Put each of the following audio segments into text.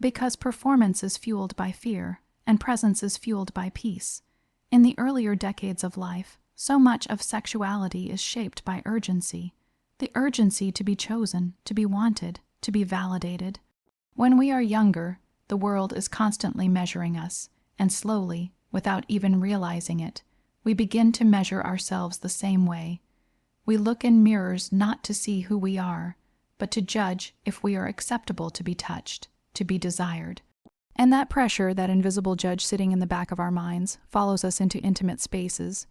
Because performance is fueled by fear, and presence is fueled by peace. In the earlier decades of life, so much of sexuality is shaped by urgency. The urgency to be chosen, to be wanted, to be validated. When we are younger, the world is constantly measuring us, and slowly, without even realizing it, we begin to measure ourselves the same way. We look in mirrors not to see who we are, but to judge if we are acceptable to be touched, to be desired. And that pressure, that invisible judge sitting in the back of our minds, follows us into intimate spaces.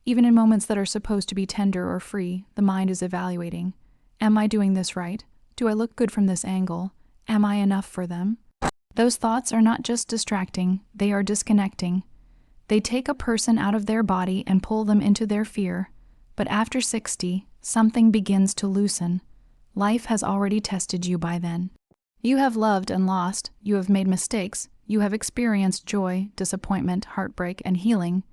Even in moments that are supposed to be tender or free, the mind is evaluating. Am I doing this right? Do I look good from this angle? Am I enough for them? Those thoughts are not just distracting, they are disconnecting. They take a person out of their body and pull them into their fear. But after 60, something begins to loosen. Life has already tested you by then. You have loved and lost, you have made mistakes, you have experienced joy, disappointment, heartbreak, and healing.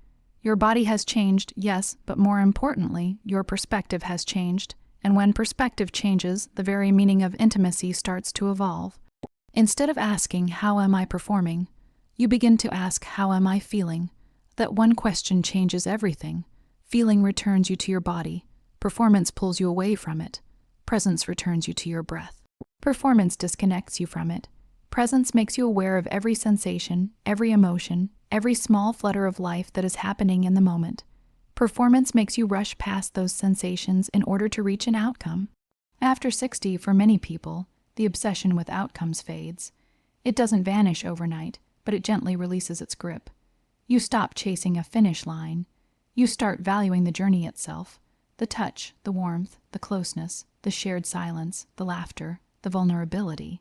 Your body has changed, yes, but more importantly, your perspective has changed. And when perspective changes, the very meaning of intimacy starts to evolve. Instead of asking, how am I performing? You begin to ask, how am I feeling? That one question changes everything. Feeling returns you to your body. Performance pulls you away from it. Presence returns you to your breath. Performance disconnects you from it. Presence makes you aware of every sensation, every emotion, every small flutter of life that is happening in the moment. Performance makes you rush past those sensations in order to reach an outcome. After 60, for many people, the obsession with outcomes fades. It doesn't vanish overnight, but it gently releases its grip. You stop chasing a finish line. You start valuing the journey itself, the touch, the warmth, the closeness, the shared silence, the laughter, the vulnerability.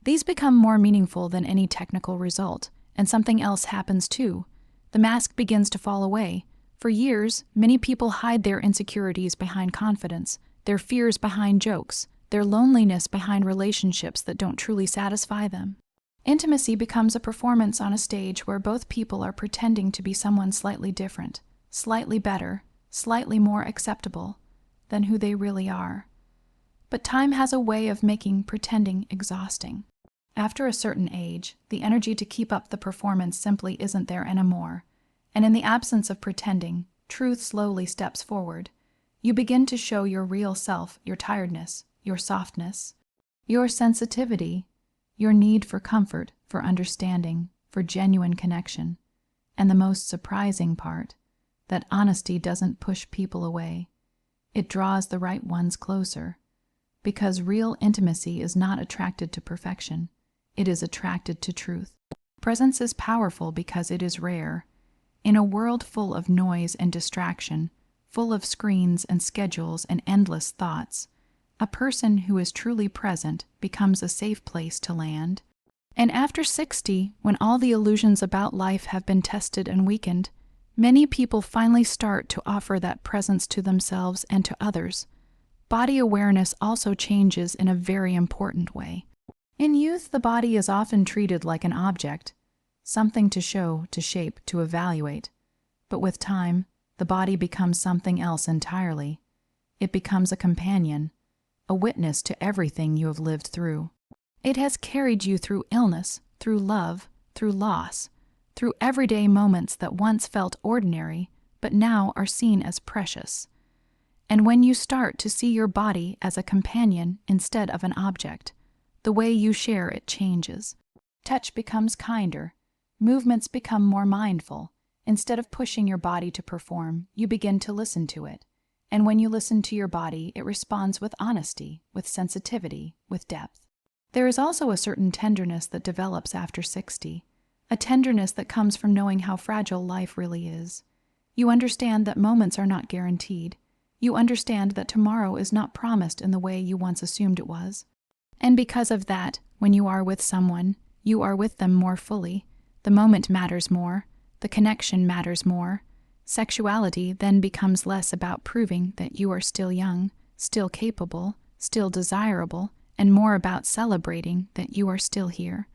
These become more meaningful than any technical result, and something else happens too. The mask begins to fall away. For years, many people hide their insecurities behind confidence, their fears behind jokes, their loneliness behind relationships that don't truly satisfy them. Intimacy becomes a performance on a stage where both people are pretending to be someone slightly different, slightly better, slightly more acceptable than who they really are. But time has a way of making pretending exhausting. After a certain age, the energy to keep up the performance simply isn't there anymore, and in the absence of pretending, truth slowly steps forward. You begin to show your real self, your tiredness, your softness, your sensitivity, your need for comfort, for understanding, for genuine connection. And the most surprising part, that honesty doesn't push people away. It draws the right ones closer. Because real intimacy is not attracted to perfection, it is attracted to truth. Presence is powerful because it is rare. In a world full of noise and distraction, full of screens and schedules and endless thoughts, a person who is truly present becomes a safe place to land. And after 60, when all the illusions about life have been tested and weakened, many people finally start to offer that presence to themselves and to others. Body awareness also changes in a very important way. In youth, the body is often treated like an object, something to show, to shape, to evaluate. But with time, the body becomes something else entirely. It becomes a companion, a witness to everything you have lived through. It has carried you through illness, through love, through loss, through everyday moments that once felt ordinary, but now are seen as precious. And when you start to see your body as a companion instead of an object, the way you share it changes. Touch becomes kinder. Movements become more mindful. Instead of pushing your body to perform, you begin to listen to it. And when you listen to your body, it responds with honesty, with sensitivity, with depth. There is also a certain tenderness that develops after 60, a tenderness that comes from knowing how fragile life really is. You understand that moments are not guaranteed. You understand that tomorrow is not promised in the way you once assumed it was. And because of that, when you are with someone, you are with them more fully. The moment matters more. The connection matters more. Sexuality then becomes less about proving that you are still young, still capable, still desirable, and more about celebrating that you are still here.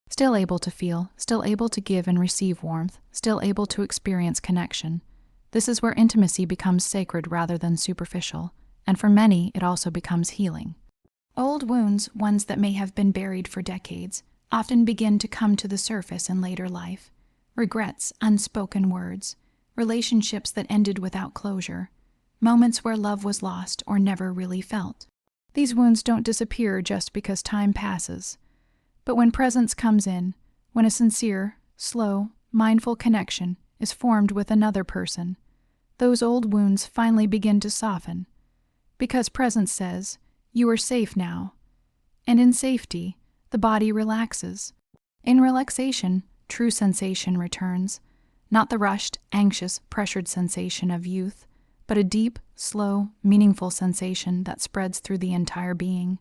Still able to feel, still able to give and receive warmth, still able to experience connection. This is where intimacy becomes sacred rather than superficial, and for many it also becomes healing. Old wounds, ones that may have been buried for decades, often begin to come to the surface in later life. Regrets, unspoken words, relationships that ended without closure, moments where love was lost or never really felt. These wounds don't disappear just because time passes. But when presence comes in, when a sincere, slow, mindful connection is formed with another person, those old wounds finally begin to soften. Because presence says, "You are safe now." And in safety, the body relaxes. In relaxation, true sensation returns, not the rushed, anxious, pressured sensation of youth, but a deep, slow, meaningful sensation that spreads through the entire being.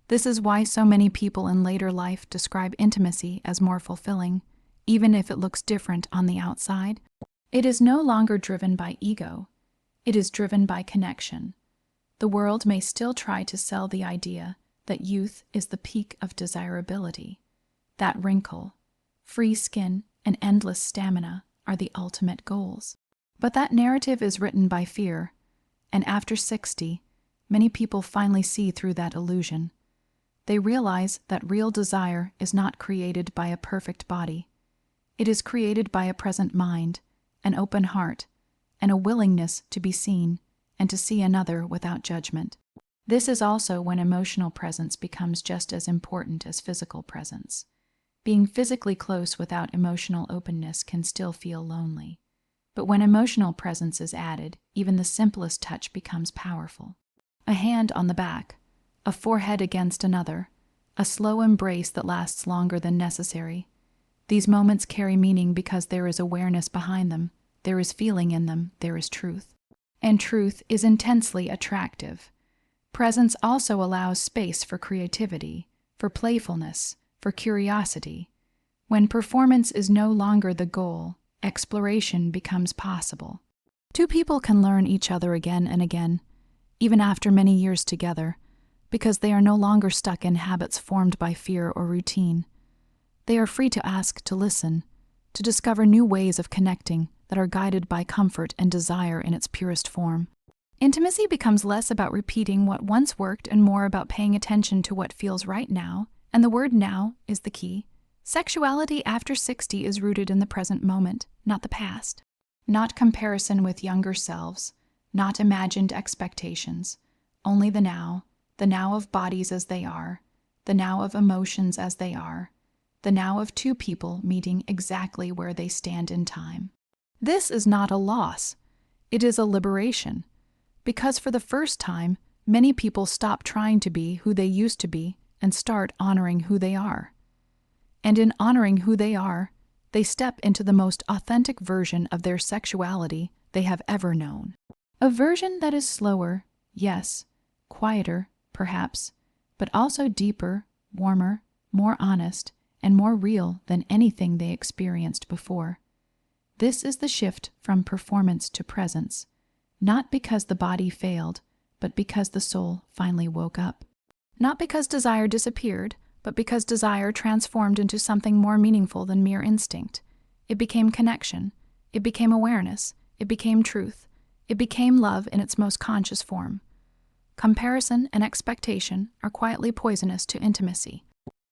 This is why so many people in later life describe intimacy as more fulfilling, even if it looks different on the outside. It is no longer driven by ego. It is driven by connection. The world may still try to sell the idea that youth is the peak of desirability, that wrinkle, free skin, and endless stamina are the ultimate goals. But that narrative is written by fear, and after 60, many people finally see through that illusion. They realize that real desire is not created by a perfect body. It is created by a present mind, an open heart, and a willingness to be seen and to see another without judgment. This is also when emotional presence becomes just as important as physical presence. Being physically close without emotional openness can still feel lonely. But when emotional presence is added, even the simplest touch becomes powerful. A hand on the back, a forehead against another, a slow embrace that lasts longer than necessary. These moments carry meaning because there is awareness behind them, there is feeling in them, there is truth. And truth is intensely attractive. Presence also allows space for creativity, for playfulness, for curiosity. When performance is no longer the goal, exploration becomes possible. Two people can learn each other again and again, even after many years together, because they are no longer stuck in habits formed by fear or routine. They are free to ask, to listen, to discover new ways of connecting that are guided by comfort and desire in its purest form. Intimacy becomes less about repeating what once worked and more about paying attention to what feels right now, and the word now is the key. Sexuality after 60 is rooted in the present moment, not the past. Not comparison with younger selves, not imagined expectations, only the now of bodies as they are, the now of emotions as they are, the now of two people meeting exactly where they stand in time. This is not a loss, it is a liberation, because for the first time, many people stop trying to be who they used to be and start honoring who they are. And in honoring who they are, they step into the most authentic version of their sexuality they have ever known. A version that is slower, yes, quieter, perhaps, but also deeper, warmer, more honest, and more real than anything they experienced before. This is the shift from performance to presence, not because the body failed, but because the soul finally woke up. Not because desire disappeared, but because desire transformed into something more meaningful than mere instinct. It became connection, it became awareness, it became truth, it became love in its most conscious form. Comparison and expectation are quietly poisonous to intimacy.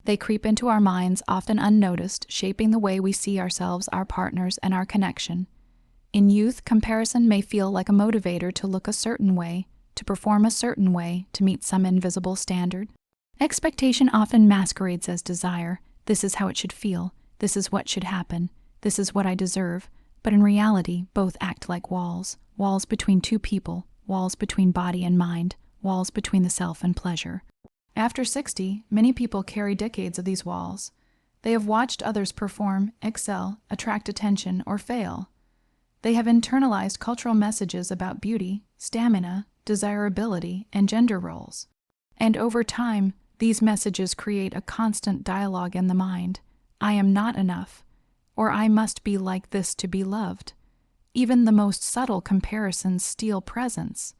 They creep into our minds often unnoticed, shaping the way we see ourselves, our partners, and our connection. In youth, comparison may feel like a motivator to look a certain way, to perform a certain way, to meet some invisible standard. Expectation often masquerades as desire. This is how it should feel. This is what should happen. This is what I deserve. But in reality, both act like walls. Walls between two people. Walls between body and mind. Walls between the self and pleasure. After 60, many people carry decades of these walls. They have watched others perform, excel, attract attention, or fail. They have internalized cultural messages about beauty, stamina, desirability, and gender roles. And over time, these messages create a constant dialogue in the mind. I am not enough, or I must be like this to be loved. Even the most subtle comparisons steal presence.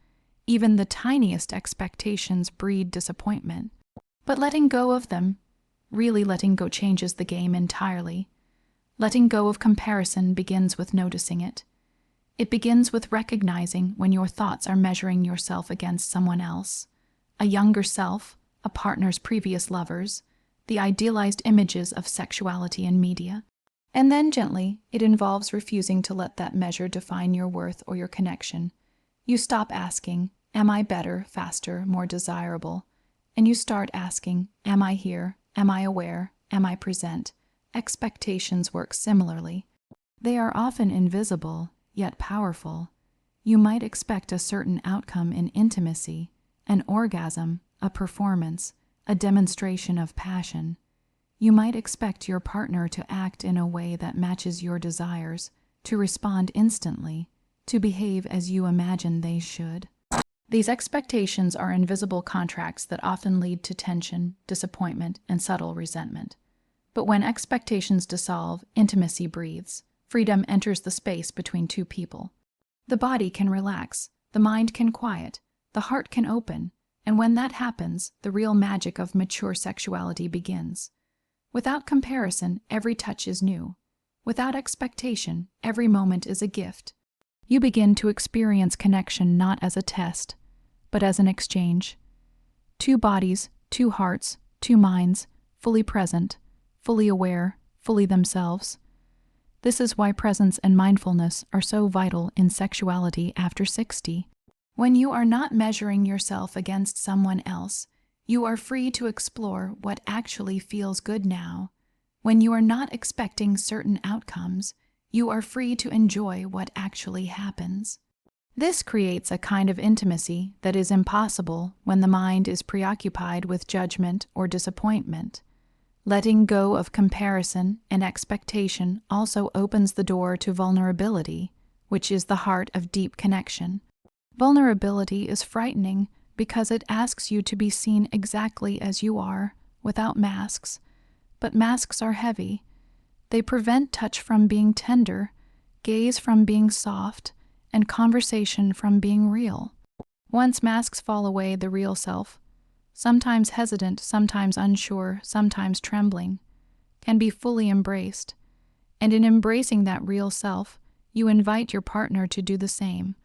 Even the tiniest expectations breed disappointment. But letting go of them, really letting go, changes the game entirely. Letting go of comparison begins with noticing it. It begins with recognizing when your thoughts are measuring yourself against someone else. A younger self, a partner's previous lovers, the idealized images of sexuality in media. And then gently, it involves refusing to let that measure define your worth or your connection. You stop asking, am I better, faster, more desirable? And you start asking, am I here? Am I aware? Am I present? Expectations work similarly. They are often invisible, yet powerful. You might expect a certain outcome in intimacy, an orgasm, a performance, a demonstration of passion. You might expect your partner to act in a way that matches your desires, to respond instantly, to behave as you imagine they should. These expectations are invisible contracts that often lead to tension, disappointment, and subtle resentment. But when expectations dissolve, intimacy breathes. Freedom enters the space between two people. The body can relax, the mind can quiet, the heart can open, and when that happens, the real magic of mature sexuality begins. Without comparison, every touch is new. Without expectation, every moment is a gift. You begin to experience connection not as a test, but as an exchange. Two bodies, two hearts, two minds, fully present, fully aware, fully themselves. This is why presence and mindfulness are so vital in sexuality after 60. When you are not measuring yourself against someone else, you are free to explore what actually feels good now. When you are not expecting certain outcomes, you are free to enjoy what actually happens. This creates a kind of intimacy that is impossible when the mind is preoccupied with judgment or disappointment. Letting go of comparison and expectation also opens the door to vulnerability, which is the heart of deep connection. Vulnerability is frightening because it asks you to be seen exactly as you are, without masks. But masks are heavy. They prevent touch from being tender, gaze from being soft, and conversation from being real. Once masks fall away, the real self, sometimes hesitant, sometimes unsure, sometimes trembling, can be fully embraced. And in embracing that real self, you invite your partner to do the same.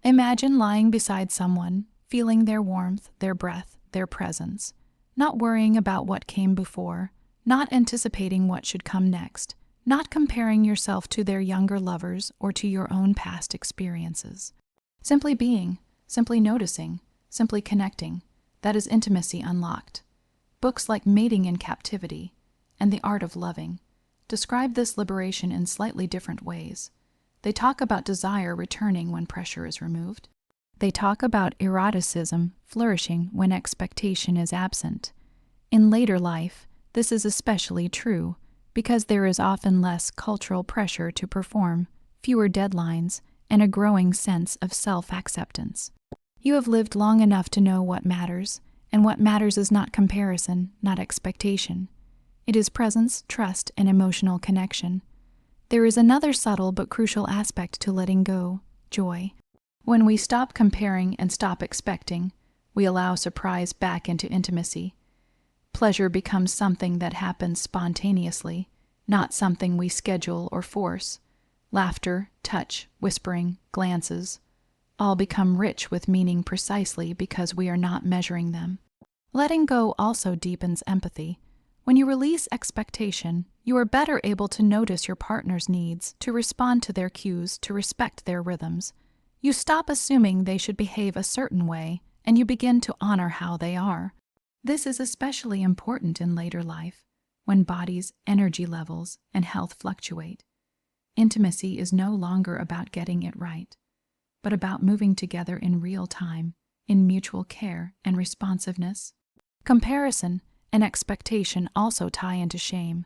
Imagine lying beside someone, feeling their warmth, their breath, their presence, not worrying about what came before, not anticipating what should come next, not comparing yourself to their younger lovers or to your own past experiences. Simply being, simply noticing, simply connecting. That is intimacy unlocked. Books like Mating in Captivity and The Art of Loving describe this liberation in slightly different ways. They talk about desire returning when pressure is removed. They talk about eroticism flourishing when expectation is absent. In later life, this is especially true because there is often less cultural pressure to perform, fewer deadlines, and a growing sense of self-acceptance. You have lived long enough to know what matters, and what matters is not comparison, not expectation. It is presence, trust, and emotional connection. There is another subtle but crucial aspect to letting go: joy. When we stop comparing and stop expecting, we allow surprise back into intimacy. Pleasure becomes something that happens spontaneously, not something we schedule or force. Laughter, touch, whispering, glances, all become rich with meaning precisely because we are not measuring them. Letting go also deepens empathy. When you release expectation, you are better able to notice your partner's needs, to respond to their cues, to respect their rhythms. You stop assuming they should behave a certain way, and you begin to honor how they are. This is especially important in later life, when bodies, energy levels, and health fluctuate. Intimacy is no longer about getting it right, but about moving together in real time, in mutual care and responsiveness. Comparison and expectation also tie into shame.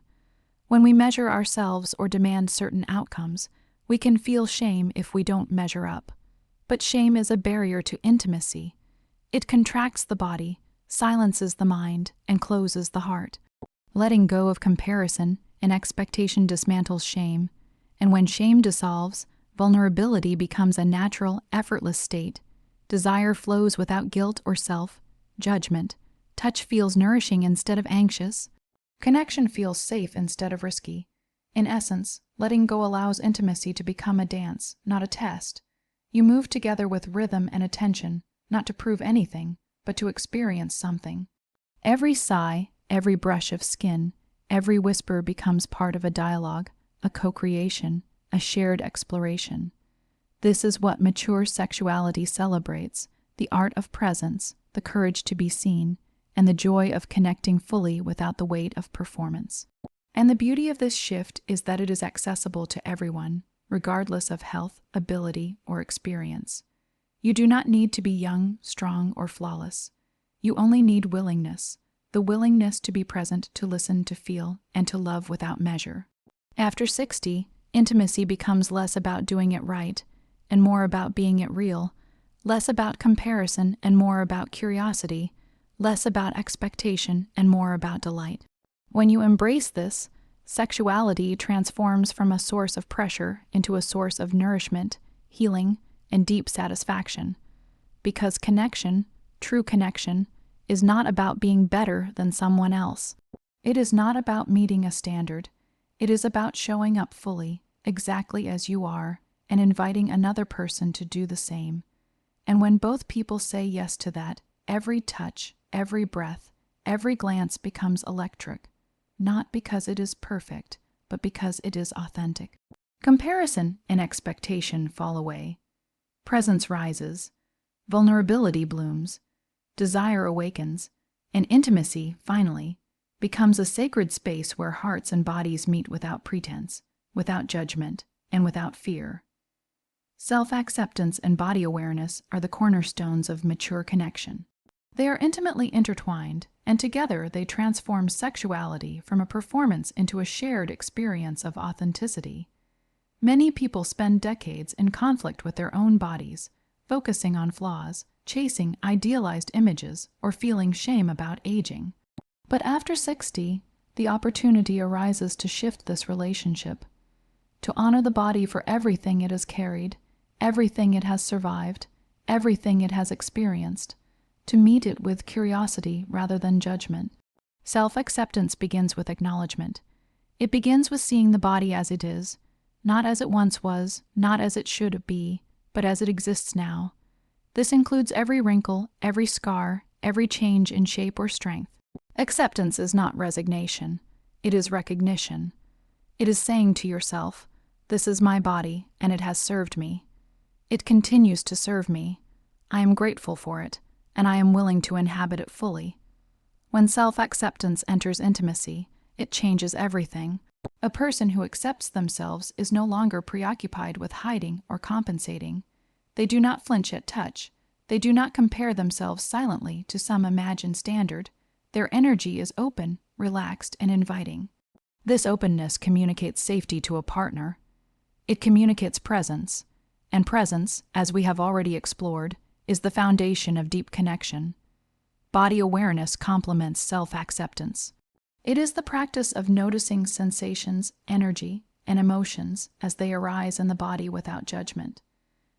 When we measure ourselves or demand certain outcomes, we can feel shame if we don't measure up. But shame is a barrier to intimacy. It contracts the body, silences the mind, and closes the heart. Letting go of comparison and expectation dismantles shame, and when shame dissolves, vulnerability becomes a natural, effortless state. Desire flows without guilt or self-judgment. Touch feels nourishing instead of anxious. Connection feels safe instead of risky. In essence, letting go allows intimacy to become a dance, not a test. You move together with rhythm and attention, not to prove anything, but to experience something. Every sigh, every brush of skin, every whisper becomes part of a dialogue, a co-creation, a shared exploration. This is what mature sexuality celebrates: the art of presence, the courage to be seen, and the joy of connecting fully without the weight of performance. And the beauty of this shift is that it is accessible to everyone, regardless of health, ability, or experience. You do not need to be young, strong, or flawless. You only need willingness, the willingness to be present, to listen, to feel, and to love without measure. After 60, intimacy becomes less about doing it right and more about being it real, less about comparison and more about curiosity, less about expectation and more about delight. When you embrace this, sexuality transforms from a source of pressure into a source of nourishment, healing, and deep satisfaction. Because connection, true connection, is not about being better than someone else. It is not about meeting a standard. It is about showing up fully, exactly as you are, and inviting another person to do the same. And when both people say yes to that, every touch, every breath, every glance becomes electric, not because it is perfect, but because it is authentic. Comparison and expectation fall away. Presence rises, vulnerability blooms, desire awakens, and intimacy, finally, becomes a sacred space where hearts and bodies meet without pretense, without judgment, and without fear. Self-acceptance and body awareness are the cornerstones of mature connection. They are intimately intertwined, and together they transform sexuality from a performance into a shared experience of authenticity. Many people spend decades in conflict with their own bodies, focusing on flaws, chasing idealized images, or feeling shame about aging. But after 60, the opportunity arises to shift this relationship, to honor the body for everything it has carried, everything it has survived, everything it has experienced, to meet it with curiosity rather than judgment. Self-acceptance begins with acknowledgement. It begins with seeing the body as it is, not as it once was, not as it should be, but as it exists now. This includes every wrinkle, every scar, every change in shape or strength. Acceptance is not resignation. It is recognition. It is saying to yourself, "This is my body, and it has served me. It continues to serve me. I am grateful for it, and I am willing to inhabit it fully." When self-acceptance enters intimacy, it changes everything. A person who accepts themselves is no longer preoccupied with hiding or compensating. They do not flinch at touch. They do not compare themselves silently to some imagined standard. Their energy is open, relaxed, and inviting. This openness communicates safety to a partner. It communicates presence, and presence, as we have already explored, is the foundation of deep connection. Body awareness complements self-acceptance. It is the practice of noticing sensations, energy, and emotions as they arise in the body without judgment.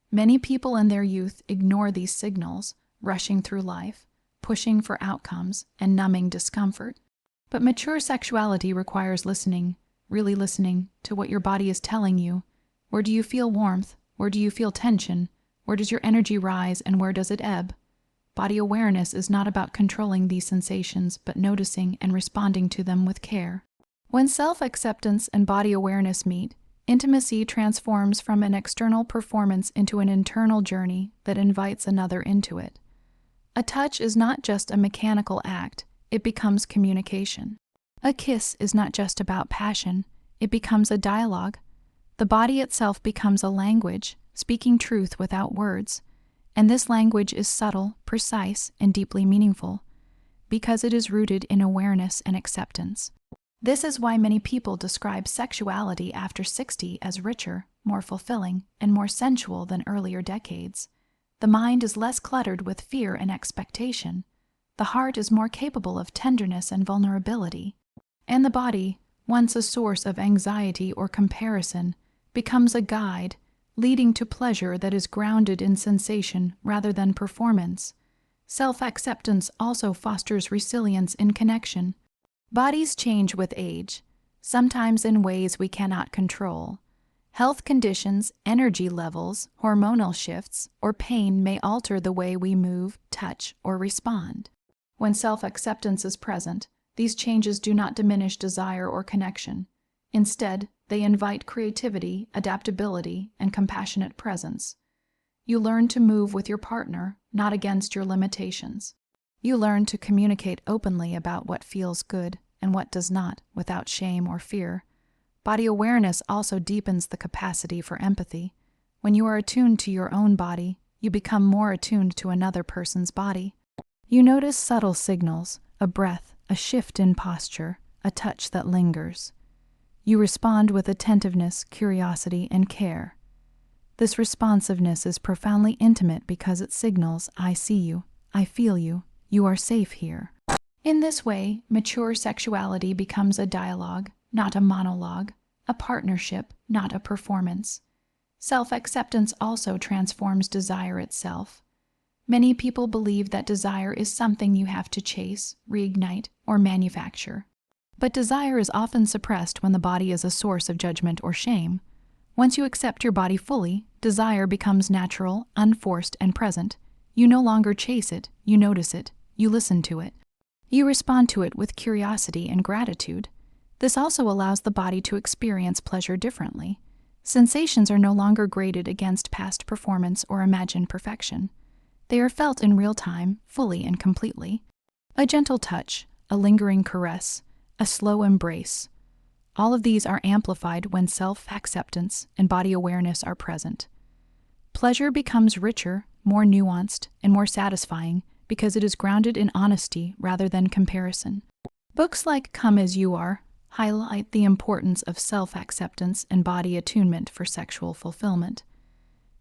Many people in their youth ignore these signals, rushing through life, pushing for outcomes, and numbing discomfort. But mature sexuality requires listening, really listening, to what your body is telling you. Where do you feel warmth? Where do you feel tension? Where does your energy rise and where does it ebb? Body awareness is not about controlling these sensations, but noticing and responding to them with care. When self-acceptance and body awareness meet, intimacy transforms from an external performance into an internal journey that invites another into it. A touch is not just a mechanical act, it becomes communication. A kiss is not just about passion, it becomes a dialogue. The body itself becomes a language, speaking truth without words. And this language is subtle, precise, and deeply meaningful, because it is rooted in awareness and acceptance. This is why many people describe sexuality after 60 as richer, more fulfilling, and more sensual than earlier decades. The mind is less cluttered with fear and expectation. The heart is more capable of tenderness and vulnerability. And the body, once a source of anxiety or comparison, becomes a guide, leading to pleasure that is grounded in sensation rather than performance. Self-acceptance also fosters resilience in connection. Bodies change with age, sometimes in ways we cannot control. Health conditions, energy levels, hormonal shifts, or pain may alter the way we move, touch, or respond. When self-acceptance is present, These changes do not diminish desire or connection. Instead, they invite creativity, adaptability, and compassionate presence. You learn to move with your partner, not against your limitations. You learn to communicate openly about what feels good and what does not, without shame or fear. Body awareness also deepens the capacity for empathy. When you are attuned to your own body, you become more attuned to another person's body. You notice subtle signals, a breath, a shift in posture, a touch that lingers. You respond with attentiveness, curiosity, and care. This responsiveness is profoundly intimate because it signals, I see you, I feel you, you are safe here. In this way, mature sexuality becomes a dialogue, not a monologue, a partnership, not a performance. Self-acceptance also transforms desire itself. Many people believe that desire is something you have to chase, reignite, or manufacture. But desire is often suppressed when the body is a source of judgment or shame. Once you accept your body fully, desire becomes natural, unforced, and present. You no longer chase it, you notice it, you listen to it. You respond to it with curiosity and gratitude. This also allows the body to experience pleasure differently. Sensations are no longer graded against past performance or imagined perfection. They are felt in real time, fully and completely. A gentle touch, a lingering caress, a slow embrace. All of these are amplified when self-acceptance and body awareness are present. Pleasure becomes richer, more nuanced, and more satisfying because it is grounded in honesty rather than comparison. Books like Come As You Are highlight the importance of self-acceptance and body attunement for sexual fulfillment.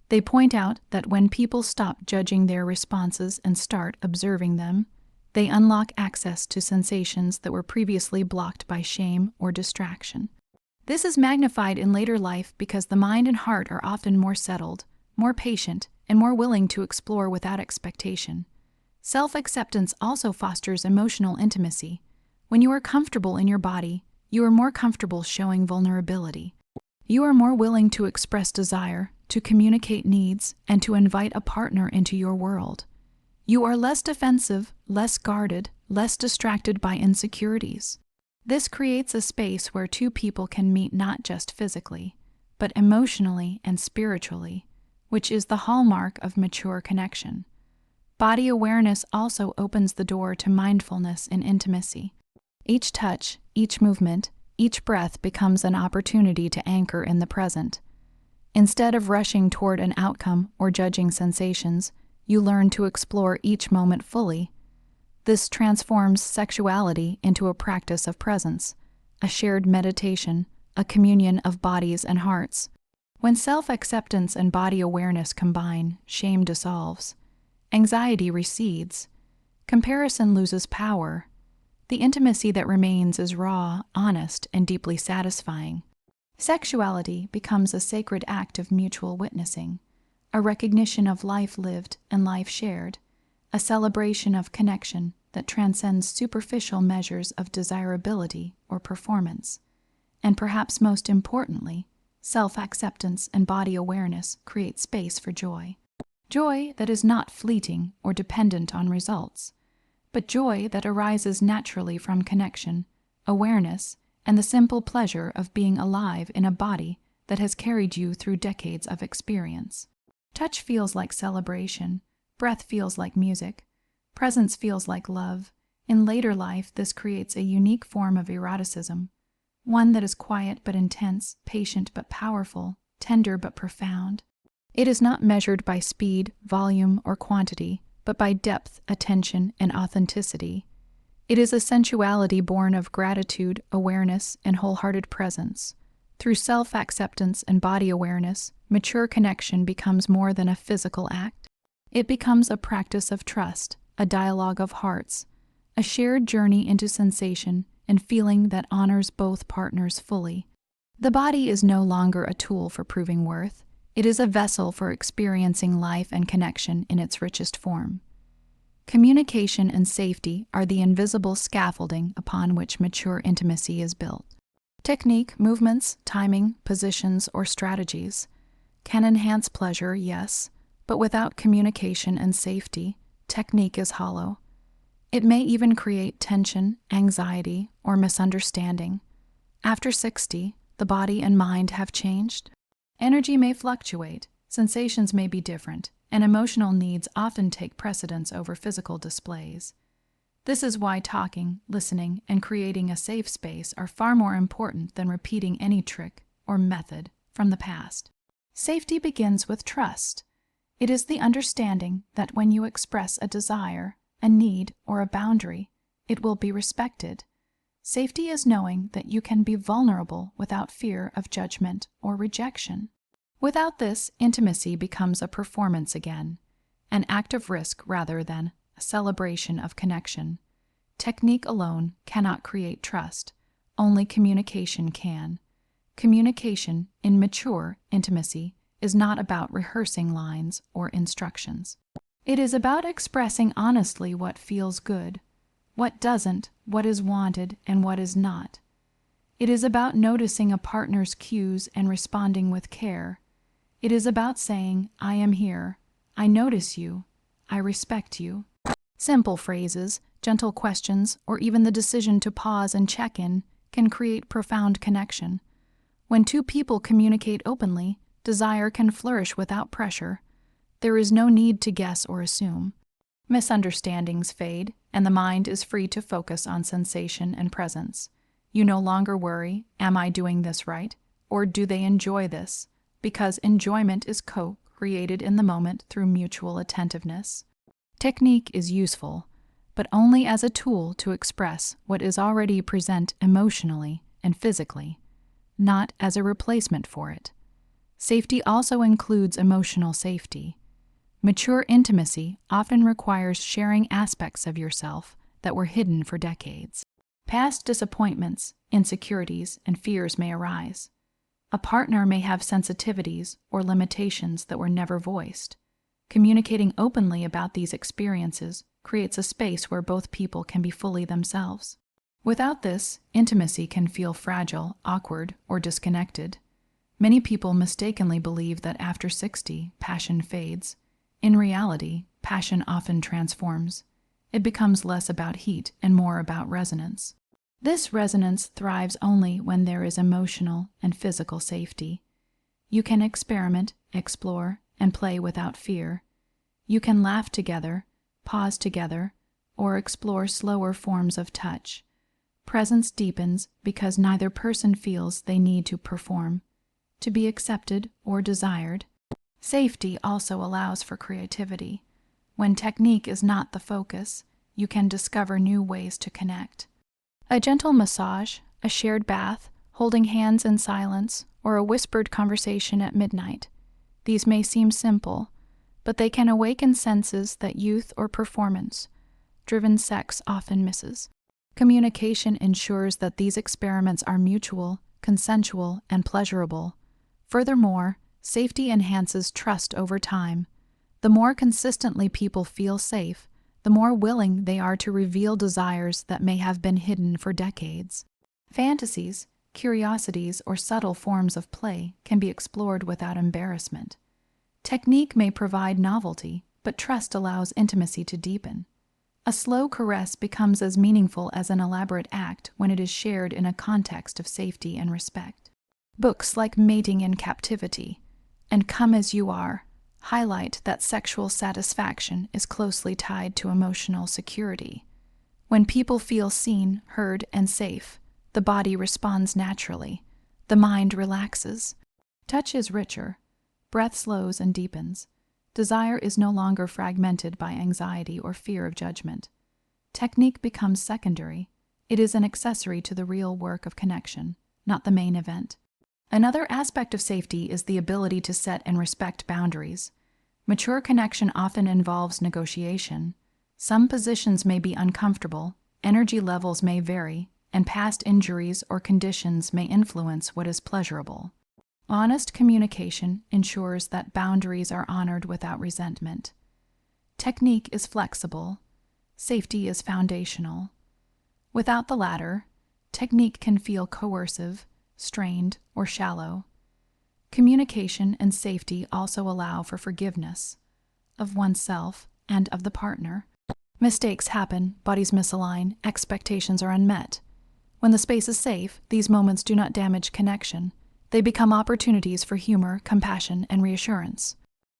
They point out that when people stop judging their responses and start observing them, they unlock access to sensations that were previously blocked by shame or distraction. This is magnified in later life because the mind and heart are often more settled, more patient, and more willing to explore without expectation. Self-acceptance also fosters emotional intimacy. When you are comfortable in your body, you are more comfortable showing vulnerability. You are more willing to express desire, to communicate needs, and to invite a partner into your world. You are less defensive, less guarded, less distracted by insecurities. This creates a space where two people can meet not just physically, but emotionally and spiritually, which is the hallmark of mature connection. Body awareness also opens the door to mindfulness in intimacy. Each touch, each movement, each breath becomes an opportunity to anchor in the present. Instead of rushing toward an outcome or judging sensations, you learn to explore each moment fully. This transforms sexuality into a practice of presence, a shared meditation, a communion of bodies and hearts. When self-acceptance and body awareness combine, shame dissolves. Anxiety recedes. Comparison loses power. The intimacy that remains is raw, honest, and deeply satisfying. Sexuality becomes a sacred act of mutual witnessing, a recognition of life lived and life shared, a celebration of connection that transcends superficial measures of desirability or performance. And perhaps most importantly, self-acceptance and body awareness create space for joy. Joy that is not fleeting or dependent on results, but joy that arises naturally from connection, awareness, and the simple pleasure of being alive in a body that has carried you through decades of experience. Touch feels like celebration, breath feels like music, presence feels like love. In later life, this creates a unique form of eroticism, one that is quiet but intense, patient but powerful, tender but profound. It is not measured by speed, volume, or quantity, but by depth, attention, and authenticity. It is a sensuality born of gratitude, awareness, and wholehearted presence. Through self-acceptance and body awareness, mature connection becomes more than a physical act. It becomes a practice of trust, a dialogue of hearts, a shared journey into sensation and feeling that honors both partners fully. The body is no longer a tool for proving worth. It is a vessel for experiencing life and connection in its richest form. Communication and safety are the invisible scaffolding upon which mature intimacy is built. Technique, movements, timing, positions, or strategies can enhance pleasure, yes, but without communication and safety, technique is hollow. It may even create tension, anxiety, or misunderstanding. After 60, the body and mind have changed. Energy may fluctuate, sensations may be different, and emotional needs often take precedence over physical displays. This is why talking, listening, and creating a safe space are far more important than repeating any trick or method from the past. Safety begins with trust. It is the understanding that when you express a desire, a need, or a boundary, it will be respected. Safety is knowing that you can be vulnerable without fear of judgment or rejection. Without this, intimacy becomes a performance again, an act of risk rather than a celebration of connection. Technique alone cannot create trust. Only communication can. Communication in mature intimacy is not about rehearsing lines or instructions. It is about expressing honestly what feels good, what doesn't, what is wanted, and what is not. It is about noticing a partner's cues and responding with care. It is about saying, "I am here, I notice you, I respect you." Simple phrases, gentle questions, or even the decision to pause and check in can create profound connection. When two people communicate openly, desire can flourish without pressure. There is no need to guess or assume. Misunderstandings fade, and the mind is free to focus on sensation and presence. You no longer worry, "Am I doing this right?" or "Do they enjoy this?" because enjoyment is co-created in the moment through mutual attentiveness. Technique is useful, but only as a tool to express what is already present emotionally and physically, not as a replacement for it. Safety also includes emotional safety. Mature intimacy often requires sharing aspects of yourself that were hidden for decades. Past disappointments, insecurities, and fears may arise. A partner may have sensitivities or limitations that were never voiced. Communicating openly about these experiences creates a space where both people can be fully themselves. Without this, intimacy can feel fragile, awkward, or disconnected. Many people mistakenly believe that after 60, passion fades. In reality, passion often transforms. It becomes less about heat and more about resonance. This resonance thrives only when there is emotional and physical safety. You can experiment, explore, and play without fear. You can laugh together, pause together, or explore slower forms of touch. Presence deepens because neither person feels they need to perform, to be accepted or desired. Safety also allows for creativity. When technique is not the focus, you can discover new ways to connect. A gentle massage, a shared bath, holding hands in silence, or a whispered conversation at midnight. These may seem simple, but they can awaken senses that youth or performance-driven sex often misses. Communication ensures that these experiments are mutual, consensual, and pleasurable. Furthermore, safety enhances trust over time. The more consistently people feel safe, the more willing they are to reveal desires that may have been hidden for decades. Fantasies, curiosities, or subtle forms of play can be explored without embarrassment. Technique may provide novelty, but trust allows intimacy to deepen. A slow caress becomes as meaningful as an elaborate act when it is shared in a context of safety and respect. Books like Mating in Captivity and Come As You Are highlight that sexual satisfaction is closely tied to emotional security. When people feel seen, heard, and safe, the body responds naturally. The mind relaxes. Touch is richer. Breath slows and deepens. Desire is no longer fragmented by anxiety or fear of judgment. Technique becomes secondary. It is an accessory to the real work of connection, not the main event. Another aspect of safety is the ability to set and respect boundaries. Mature connection often involves negotiation. Some positions may be uncomfortable, energy levels may vary, and past injuries or conditions may influence what is pleasurable. Honest communication ensures that boundaries are honored without resentment. Technique is flexible. Safety is foundational. Without the latter, technique can feel coercive, strained, or shallow. Communication and safety also allow for forgiveness of oneself and of the partner. Mistakes happen, bodies misalign, expectations are unmet. When the space is safe, these moments do not damage connection. They become opportunities for humor, compassion, and reassurance.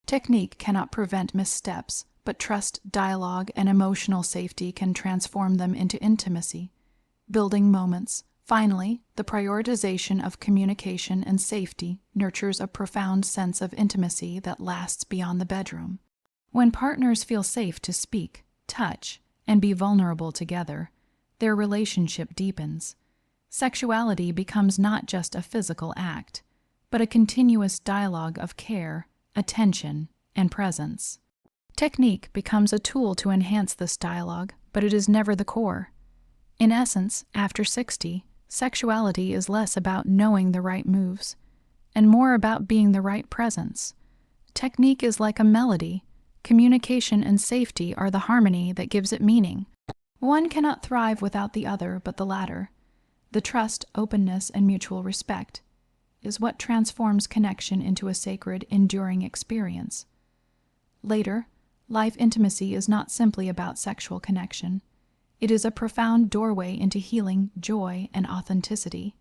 Technique cannot prevent missteps, but trust, dialogue, and emotional safety can transform them into intimacy, building moments. Finally, the prioritization of communication and safety nurtures a profound sense of intimacy that lasts beyond the bedroom. When partners feel safe to speak, touch, and be vulnerable together, their relationship deepens. Sexuality becomes not just a physical act, but a continuous dialogue of care, attention, and presence. Technique becomes a tool to enhance this dialogue, but it is never the core. In essence, after 60, sexuality is less about knowing the right moves, and more about being the right presence. Technique is like a melody. Communication and safety are the harmony that gives it meaning. One cannot thrive without the other, but the latter, the trust, openness, and mutual respect, is what transforms connection into a sacred, enduring experience. Later, life intimacy is not simply about sexual connection. It is a profound doorway into healing, joy, and authenticity.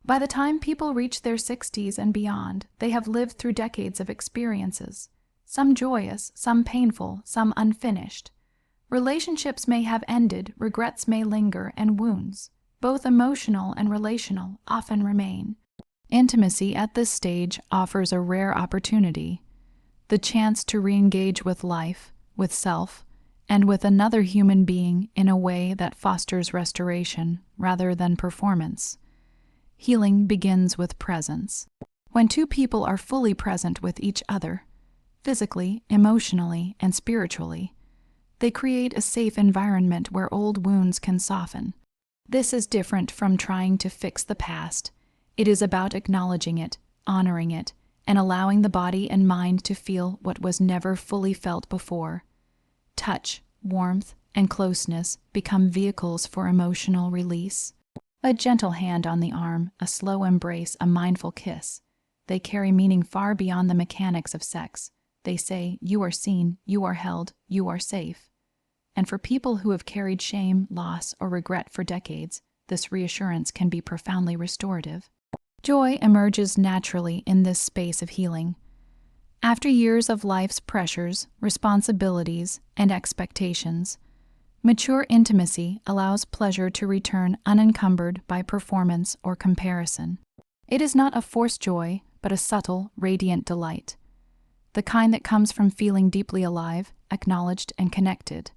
By the time people reach their 60s and beyond, they have lived through decades of experiences, some joyous, some painful, some unfinished. Relationships may have ended, regrets may linger, and wounds, both emotional and relational, often remain. Intimacy at this stage offers a rare opportunity, the chance to re-engage with life, with self, and with another human being in a way that fosters restoration rather than performance. Healing begins with presence. When two people are fully present with each other, physically, emotionally, and spiritually, they create a safe environment where old wounds can soften. This is different from trying to fix the past. It is about acknowledging it, honoring it, and allowing the body and mind to feel what was never fully felt before. Touch, warmth, and closeness become vehicles for emotional release. A gentle hand on the arm, a slow embrace, a mindful kiss. They carry meaning far beyond the mechanics of sex. They say, "You are seen, you are held, you are safe." And for people who have carried shame, loss, or regret for decades, this reassurance can be profoundly restorative. Joy emerges naturally in this space of healing. After years of life's pressures, responsibilities, and expectations, mature intimacy allows pleasure to return unencumbered by performance or comparison. It is not a forced joy, but a subtle, radiant delight, the kind that comes from feeling deeply alive, acknowledged, and connected.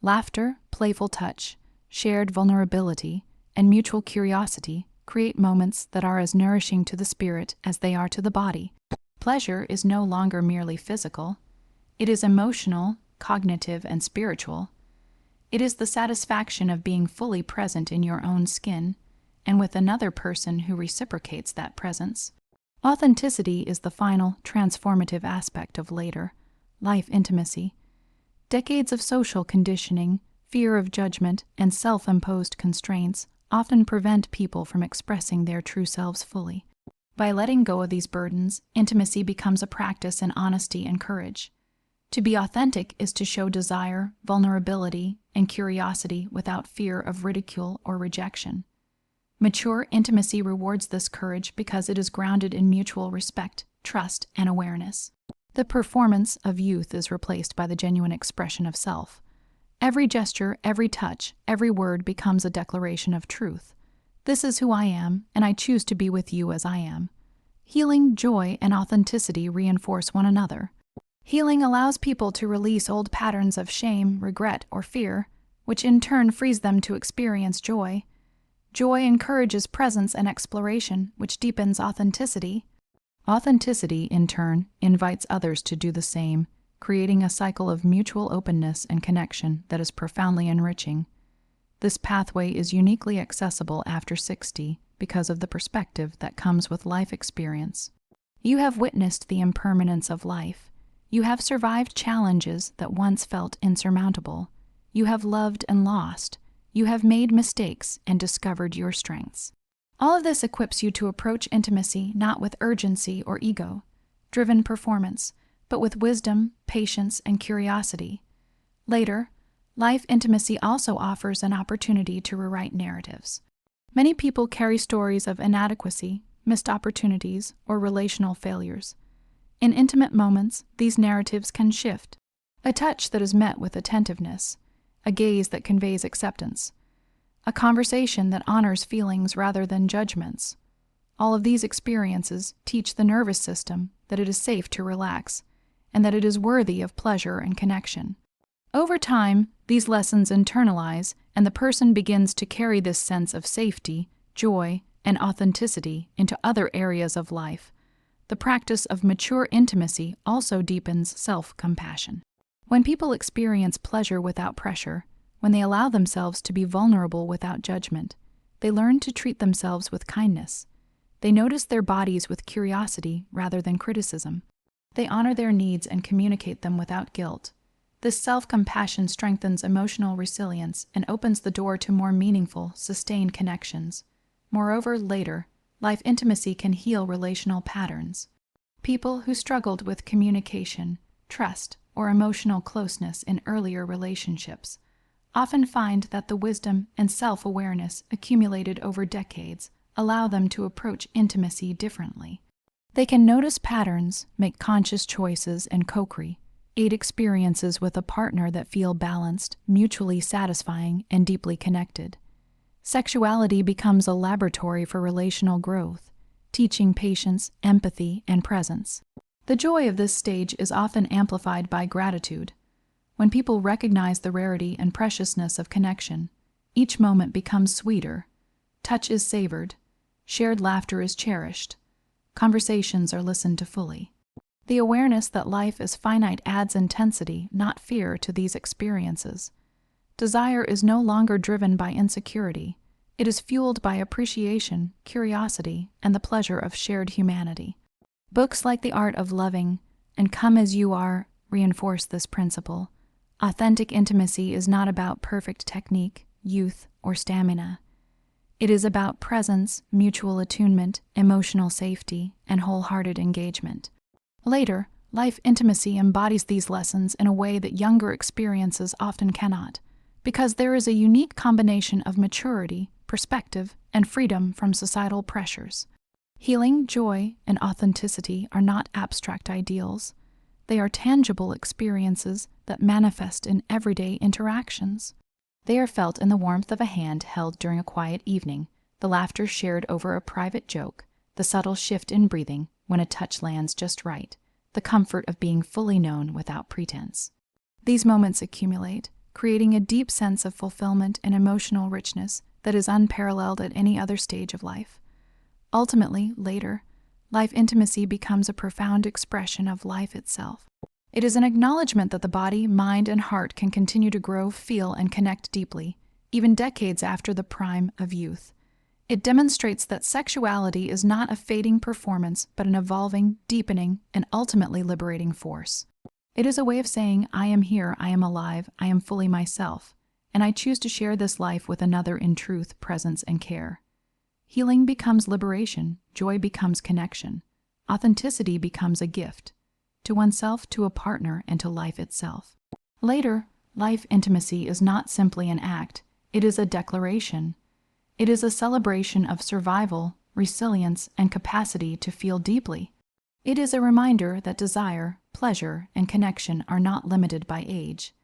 Laughter, playful touch, shared vulnerability, and mutual curiosity create moments that are as nourishing to the spirit as they are to the body. Pleasure is no longer merely physical. It is emotional, cognitive, and spiritual. It is the satisfaction of being fully present in your own skin and with another person who reciprocates that presence. Authenticity is the final, transformative aspect of later life intimacy. Decades of social conditioning, fear of judgment, and self-imposed constraints often prevent people from expressing their true selves fully. By letting go of these burdens, intimacy becomes a practice in honesty and courage. To be authentic is to show desire, vulnerability, and curiosity without fear of ridicule or rejection. Mature intimacy rewards this courage because it is grounded in mutual respect, trust, and awareness. The performance of youth is replaced by the genuine expression of self. Every gesture, every touch, every word becomes a declaration of truth. This is who I am, and I choose to be with you as I am. Healing, joy, and authenticity reinforce one another. Healing allows people to release old patterns of shame, regret, or fear, which in turn frees them to experience joy. Joy encourages presence and exploration, which deepens authenticity. Authenticity, in turn, invites others to do the same, creating a cycle of mutual openness and connection that is profoundly enriching. This pathway is uniquely accessible after 60 because of the perspective that comes with life experience. You have witnessed the impermanence of life. You have survived challenges that once felt insurmountable. You have loved and lost. You have made mistakes and discovered your strengths. All of this equips you to approach intimacy not with urgency or ego-driven performance, but with wisdom, patience, and curiosity. Later, life intimacy also offers an opportunity to rewrite narratives. Many people carry stories of inadequacy, missed opportunities, or relational failures. In intimate moments, these narratives can shift. A touch that is met with attentiveness, a gaze that conveys acceptance, a conversation that honors feelings rather than judgments. All of these experiences teach the nervous system that it is safe to relax, and that it is worthy of pleasure and connection. Over time, these lessons internalize, and the person begins to carry this sense of safety, joy, and authenticity into other areas of life. The practice of mature intimacy also deepens self-compassion. When people experience pleasure without pressure, when they allow themselves to be vulnerable without judgment, they learn to treat themselves with kindness. They notice their bodies with curiosity rather than criticism. They honor their needs and communicate them without guilt. This self-compassion strengthens emotional resilience and opens the door to more meaningful, sustained connections. Moreover, later, life intimacy can heal relational patterns. People who struggled with communication, trust, or emotional closeness in earlier relationships often find that the wisdom and self-awareness accumulated over decades allow them to approach intimacy differently. They can notice patterns, make conscious choices, and co-create experiences with a partner that feel balanced, mutually satisfying, and deeply connected. Sexuality becomes a laboratory for relational growth, teaching patience, empathy, and presence. The joy of this stage is often amplified by gratitude. When people recognize the rarity and preciousness of connection, each moment becomes sweeter. Touch is savored. Shared laughter is cherished. Conversations are listened to fully. The awareness that life is finite adds intensity, not fear, to these experiences. Desire is no longer driven by insecurity. It is fueled by appreciation, curiosity, and the pleasure of shared humanity. Books like The Art of Loving and Come As You Are reinforce this principle. Authentic intimacy is not about perfect technique, youth, or stamina. It is about presence, mutual attunement, emotional safety, and wholehearted engagement. Later, life intimacy embodies these lessons in a way that younger experiences often cannot, because there is a unique combination of maturity, perspective, and freedom from societal pressures. Healing, joy, and authenticity are not abstract ideals. They are tangible experiences that manifest in everyday interactions. They are felt in the warmth of a hand held during a quiet evening, the laughter shared over a private joke, the subtle shift in breathing when a touch lands just right, the comfort of being fully known without pretense. These moments accumulate, creating a deep sense of fulfillment and emotional richness that is unparalleled at any other stage of life. Ultimately, later, life intimacy becomes a profound expression of life itself. It is an acknowledgement that the body, mind, and heart can continue to grow, feel, and connect deeply, even decades after the prime of youth. It demonstrates that sexuality is not a fading performance, but an evolving, deepening, and ultimately liberating force. It is a way of saying, I am here, I am alive, I am fully myself, and I choose to share this life with another in truth, presence, and care. Healing becomes liberation, joy becomes connection, authenticity becomes a gift, to oneself, to a partner, and to life itself. Later, life intimacy is not simply an act, it is a declaration. It is a celebration of survival, resilience, and capacity to feel deeply. It is a reminder that desire, pleasure, and connection are not limited by age.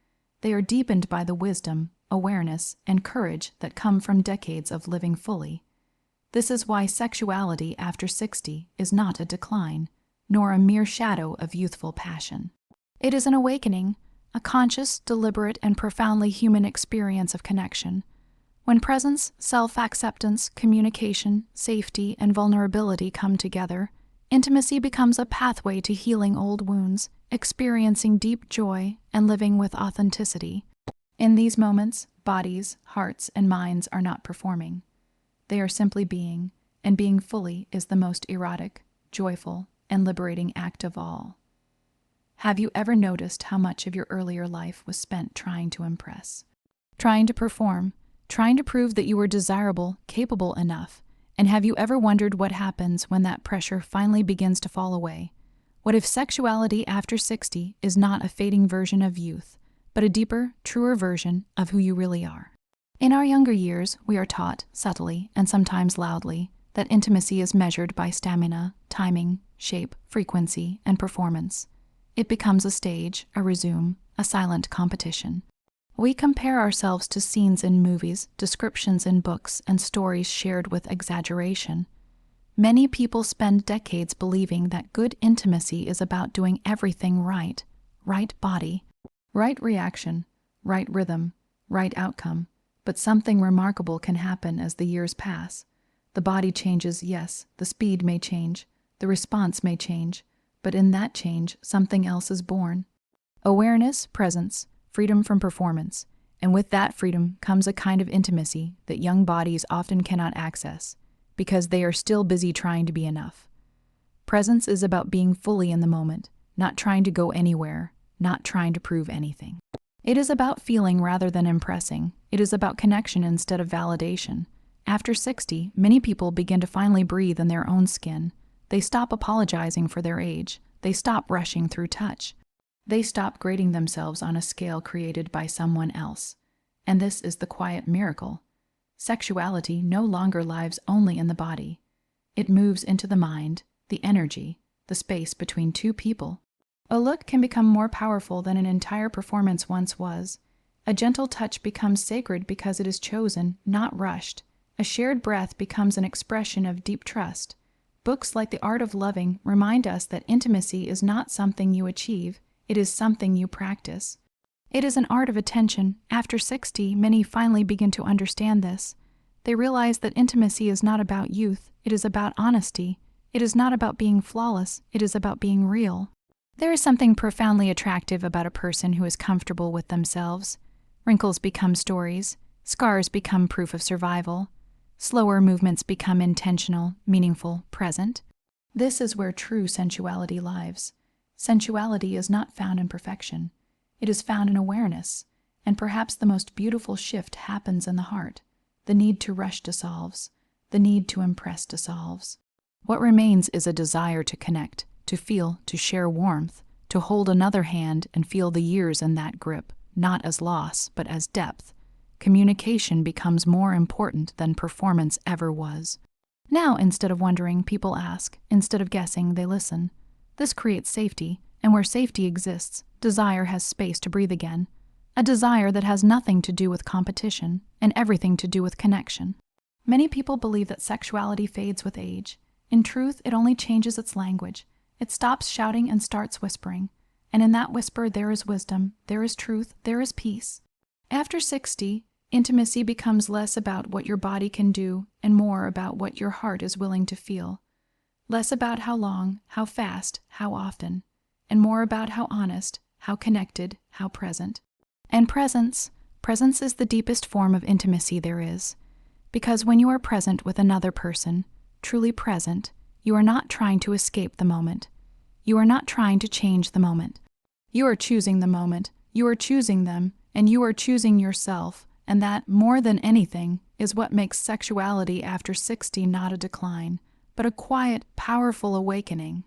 They are deepened by the wisdom, awareness, and courage that come from decades of living fully. This is why sexuality after 60 is not a decline, nor a mere shadow of youthful passion. It is an awakening, a conscious, deliberate, and profoundly human experience of connection. When presence, self-acceptance, communication, safety, and vulnerability come together, intimacy becomes a pathway to healing old wounds, experiencing deep joy, and living with authenticity. In these moments, bodies, hearts, and minds are not performing. They are simply being, and being fully is the most erotic, joyful, and liberating act of all. Have you ever noticed how much of your earlier life was spent trying to impress, trying to perform, trying to prove that you were desirable, capable enough? And have you ever wondered what happens when that pressure finally begins to fall away? What if sexuality after 60 is not a fading version of youth, but a deeper, truer version of who you really are. In our younger years, we are taught, subtly and sometimes loudly, that intimacy is measured by stamina, timing, shape, frequency, and performance. It becomes a stage, a resume, a silent competition. We compare ourselves to scenes in movies, descriptions in books, and stories shared with exaggeration. Many people spend decades believing that good intimacy is about doing everything right. Right body, right reaction, right rhythm, right outcome. But something remarkable can happen as the years pass. The body changes, yes, the speed may change, the response may change, but in that change, something else is born. Awareness, presence, freedom from performance, and with that freedom comes a kind of intimacy that young bodies often cannot access, because they are still busy trying to be enough. Presence is about being fully in the moment, not trying to go anywhere, not trying to prove anything. It is about feeling rather than impressing. It is about connection instead of validation. After 60, many people begin to finally breathe in their own skin. They stop apologizing for their age. They stop rushing through touch. They stop grading themselves on a scale created by someone else. And this is the quiet miracle. Sexuality no longer lives only in the body. It moves into the mind, the energy, the space between two people. A look can become more powerful than an entire performance once was. A gentle touch becomes sacred because it is chosen, not rushed. A shared breath becomes an expression of deep trust. Books like The Art of Loving remind us that intimacy is not something you achieve, it is something you practice. It is an art of attention. After 60, many finally begin to understand this. They realize that intimacy is not about youth, it is about honesty. It is not about being flawless, it is about being real. There is something profoundly attractive about a person who is comfortable with themselves. Wrinkles become stories, scars become proof of survival. Slower movements become intentional, meaningful, present. This is where true sensuality lives. Sensuality is not found in perfection. It is found in awareness, and perhaps the most beautiful shift happens in the heart. The need to rush dissolves. The need to impress dissolves. What remains is a desire to connect, to feel, to share warmth, to hold another hand and feel the years in that grip, not as loss, but as depth. Communication becomes more important than performance ever was. Now, instead of wondering, people ask. Instead of guessing, they listen. This creates safety, and where safety exists, desire has space to breathe again. A desire that has nothing to do with competition and everything to do with connection. Many people believe that sexuality fades with age. In truth, it only changes its language. It stops shouting and starts whispering. And in that whisper, there is wisdom, there is truth, there is peace. After 60, intimacy becomes less about what your body can do and more about what your heart is willing to feel. Less about how long, how fast, how often, and more about how honest, how connected, how present. And presence is the deepest form of intimacy there is. Because when you are present with another person, truly present, you are not trying to escape the moment. You are not trying to change the moment. You are choosing the moment, you are choosing them, and you are choosing yourself, and that, more than anything, is what makes sexuality after 60 not a decline, but a quiet, powerful awakening.